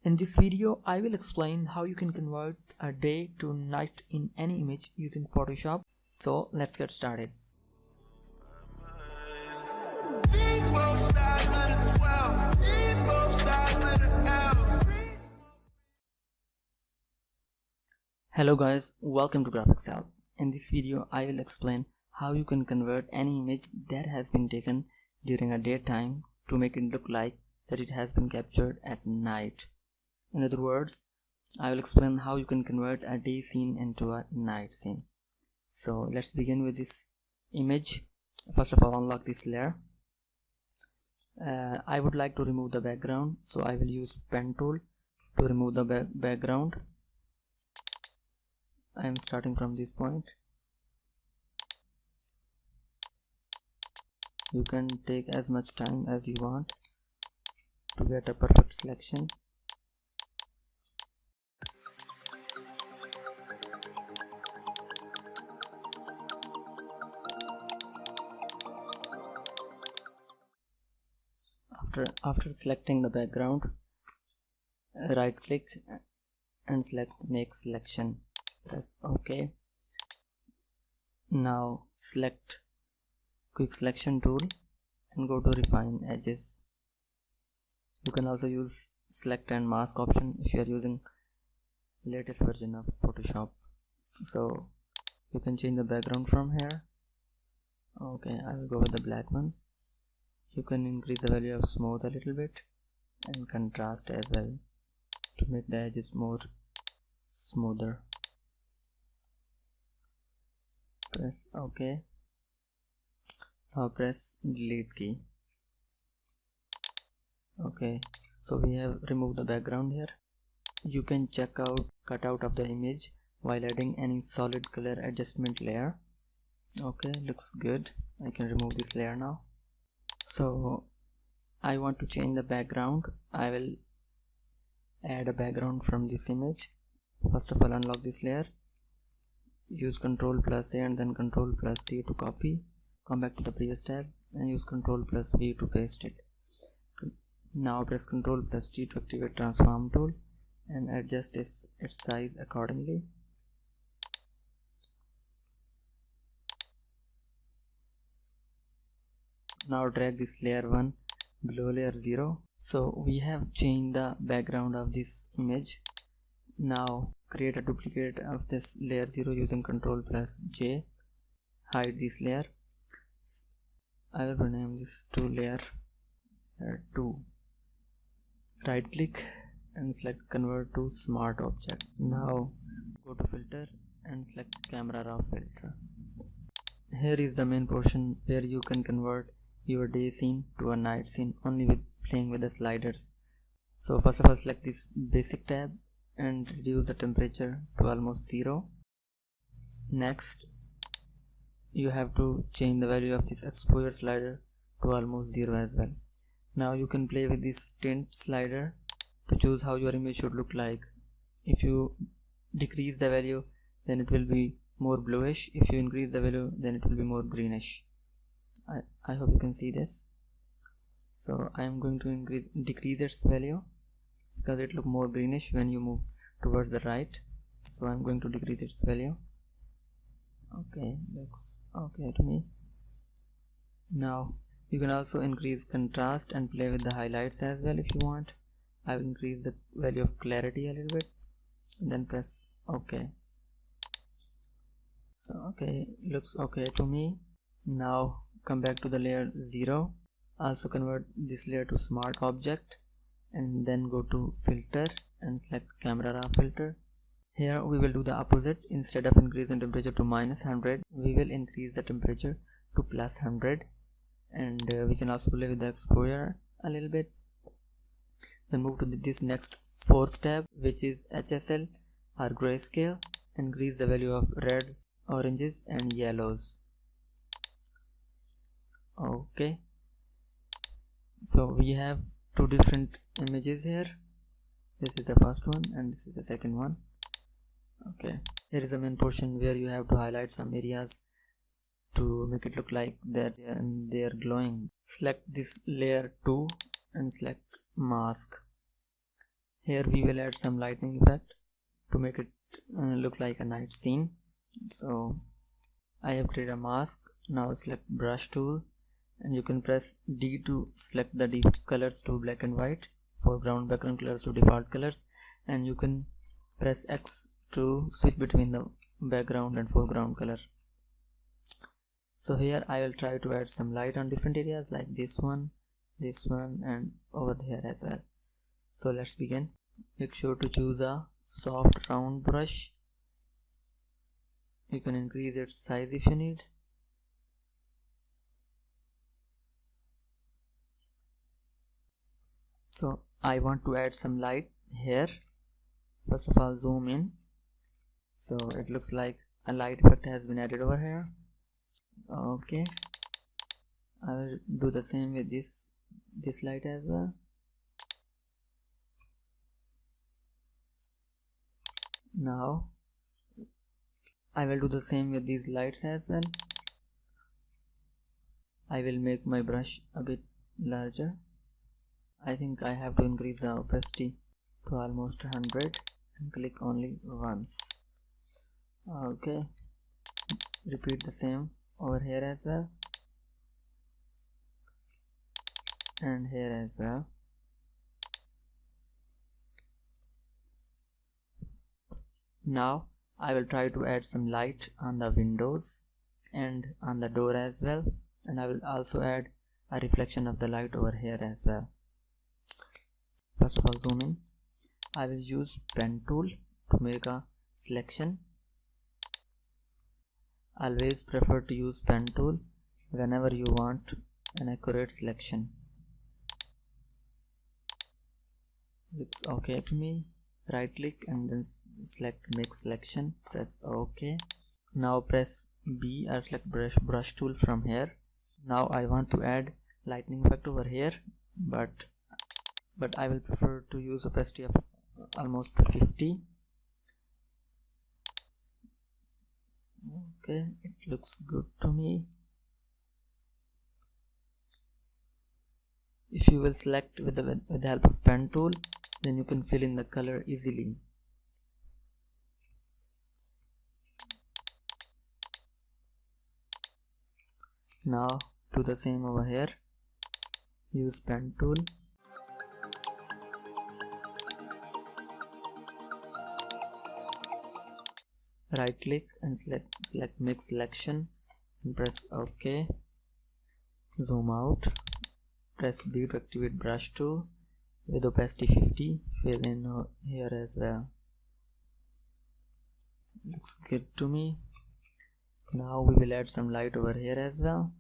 In this video, I will explain how you can convert a day to night in any image using Photoshop. So let's get started. Hello guys, welcome to Graphics Help. In this video, I will explain how you can convert any image that has been taken during a daytime to make it look like that it has been captured at night. In other words, I will explain how you can convert a day scene into a night scene. So let's begin with this image. First of all, unlock this layer. I would like to remove the background, so I will use pen tool to remove the background. I am starting from this point. You can take as much time as you want to get a perfect selection. After selecting the background, right click and select make selection. Press OK. Now select quick selection tool and go to refine edges. You can also use select and mask option if you are using latest version of Photoshop. So you can change the background from here. Okay, I will go with the black one. You can increase the value of smooth a little bit and contrast as well to make the edges more smoother. Press OK. Now press delete key. Okay, so we have removed the background here. You can check out cutout of the image while adding any solid color adjustment layer. Okay, looks good. I can remove this layer now. So I want to change the background. I will add a background from this image. First of all, unlock this layer. Use Ctrl+A and then Ctrl+C to copy. Come back to the previous tab and use Ctrl+V to paste it. Now press Ctrl+T to activate transform tool and adjust its size accordingly. Now drag this layer 1 below layer 0. So we have changed the background of this image. Now create a duplicate of this layer 0 using Ctrl+J. Hide this layer. I will rename this to layer 2. Right click and select convert to smart object. Now go to filter and select camera raw filter. Here is the main portion where you can convert your day scene to a night scene only with playing with the sliders. So first of all, select this basic tab and reduce the temperature to almost 0. Next, you have to change the value of this exposure slider to almost 0 as well. Now you can play with this tint slider to choose how your image should look like. If you decrease the value, then it will be more bluish. If you increase the value, then it will be more greenish. I hope you can see this. So I am going to decrease its value because it looks more greenish when you move towards the right. So I am going to decrease its value. Okay, looks okay to me. Now you can also increase contrast and play with the highlights as well if you want. I will increase the value of clarity a little bit and then press OK. So okay, looks okay to me. Now come back to the layer 0. Also convert this layer to smart object and then go to filter and select camera raw filter. Here we will do the opposite. Instead of increasing temperature to -100, we will increase the temperature to +100, and we can also play with the exposure a little bit. Then move to this next 4th tab, which is HSL or grayscale, and increase the value of reds, oranges and yellows. Okay, so we have two different images here. This is the first one and this is the second one. Okay, here is the main portion where you have to highlight some areas to make it look like that they are glowing. Select this layer 2 and select mask. Here we will add some lightning effect to make it look like a night scene. So I have created a mask. Now select brush tool and you can press D to select the deep colors to black and white, foreground background colors to default colors, and you can press X to switch between the background and foreground color. So here I will try to add some light on different areas like this one, and over there as well. So let's begin. Make sure to choose a soft round brush. You can increase its size if you need. So I want to add some light here. First of all, zoom in. So it looks like a light effect has been added over here. Okay, I will do the same with this light as well. Now I will do the same with these lights as well. I will make my brush a bit larger. I think I have to increase the opacity to almost 100 and click only once. Okay, repeat the same over here as well, and here as well. Now I will try to add some light on the windows and on the door as well, and I will also add a reflection of the light over here as well. First of all, zoom in. I will use pen tool to make a selection. Always prefer to use pen tool whenever you want an accurate selection. Looks okay to me. Right click and then select make selection, press OK. Now press B or select brush tool from here. Now I want to add lightning effect over here, but I will prefer to use opacity of almost 50. Okay, it looks good to me. If you will select with the help of pen tool, then you can fill in the color easily. Now do the same over here. Use pen tool. Right click and select make selection and press OK. Zoom out. Press B to activate brush tool with opacity 50. Fill in here as well. Looks good to me. Now we will add some light over here as well.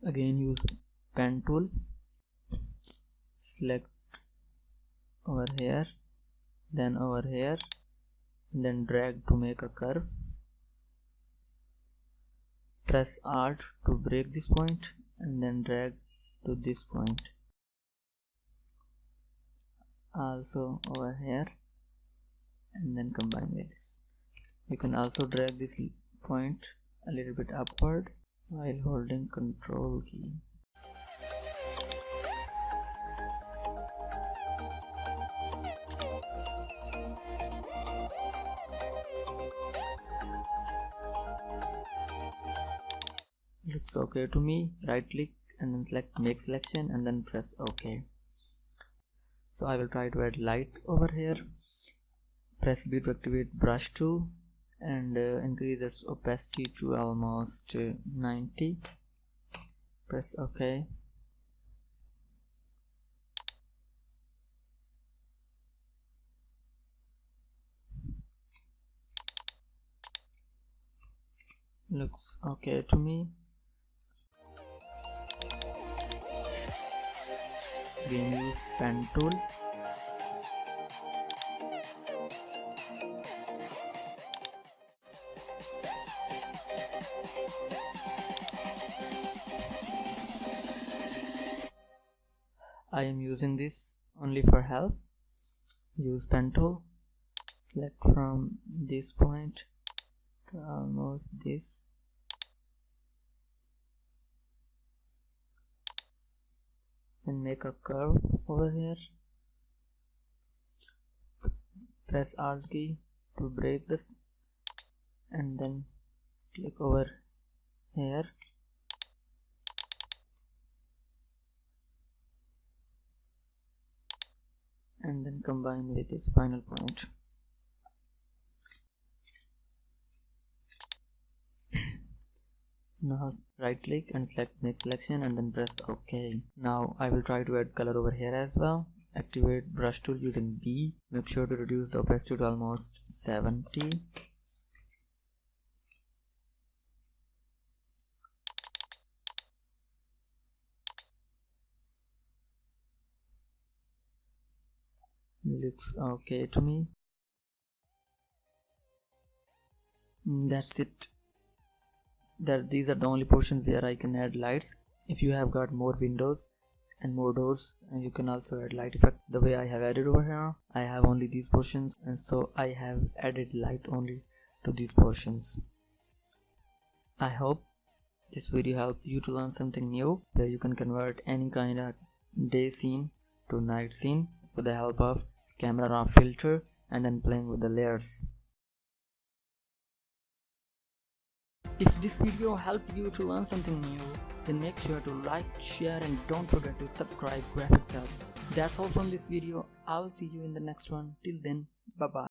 Again use pen tool, select over here, then over here, then drag to make a curve. Press Alt to break this point and then drag to this point. Also over here, and then combine with this. You can also drag this point a little bit upward while holding Control key. Looks okay to me. Right click and then select make selection and then press OK. So I will try to add light over here. Press B to activate brush tool and increase its opacity to almost 90. Press OK. Looks okay to me. Again use pen tool. I am using this only for help. Use pen tool. Select from this point to almost this. Then make a curve over here. Press Alt key to break this, and then click over here. And then combine with this final point. Now right click and select make selection and then press OK. Now I will try to add color over here as well. Activate brush tool using B. Make sure to reduce the opacity to almost 70. Looks okay to me. That's it. These are the only portions where I can add lights. If you have got more windows and more doors, and you can also add light effect. The way I have added over here, I have only these portions, and so I have added light only to these portions. I hope this video helped you to learn something new, where you can convert any kind of day scene to night scene with the help of camera raw filter and then playing with the layers. If this video helped you to learn something new, then make sure to like, share and don't forget to subscribe Graphics Hub. That's all from this video. I'll see you in the next one. Till then, bye bye.